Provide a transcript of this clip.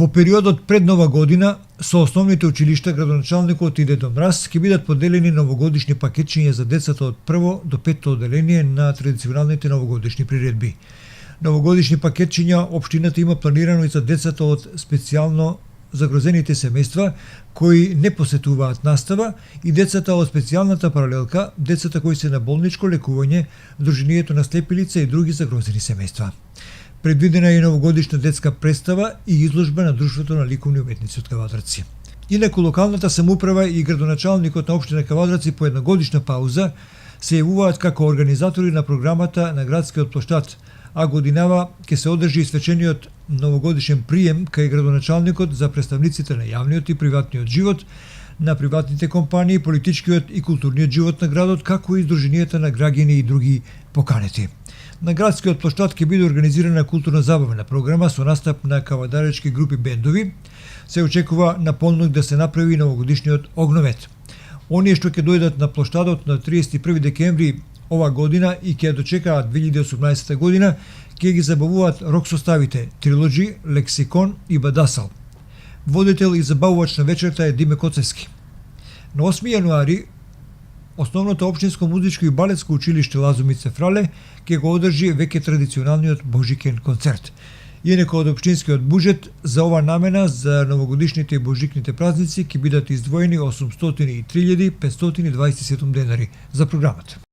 Во периодот пред Нова година, со основните училишта градоначалникот и Дедо Мраз ќе бидат поделени новогодишни пакетчиња за децата од прво до петто оделение на традиционалните новогодишни приредби. Новогодишни пакетчиња општината има планирано и за децата од специјално загрозените семејства кои не посетуваат настава и децата од специјалната паралелка, децата кои се на болничко лекување, Друженијето на слепи лица и други загрозени семејства. Предвидена е и новогодишна детска представа и изложба на Друштвото на ликовни уметници од Кавадраци. Инаку локалната самоуправа и градоначалникот на општина Кавадраци по едногодишна пауза се јавуваат како организатори на програмата на градскиот плоштад, а годинава ќе се одржи и свечениот новогодишен прием кај градоначалникот за представниците на јавниот и приватниот живот, на приватните компании, политичкиот и културниот живот на градот, како и Сдруженијата на граѓани и други поканети. На градскиот плоштад ќе биде организирана културно-забавна програма со настап на кавадаречки групи бендови. Се очекува на полнок да се направи новогодишниот огновет. Оние што ќе дојдат на плоштадот на 31 декември ова година и ќе дочекаат 2018 година, ќе ги забавуваат рок составите Трилоджи, Лексикон и Бадасал. Водител и забавувач на вечерта е Диме Коцевски. На 8 јануари Основното општинско музичко и балетско училиште Лазумице Фрале ќе го одржи веќе традиционалниот божикен концерт. Инаку од општинскиот буџет за ова намена за новогодишните и божикните празници ќе бидат издвоени 803.527 денари за програмата.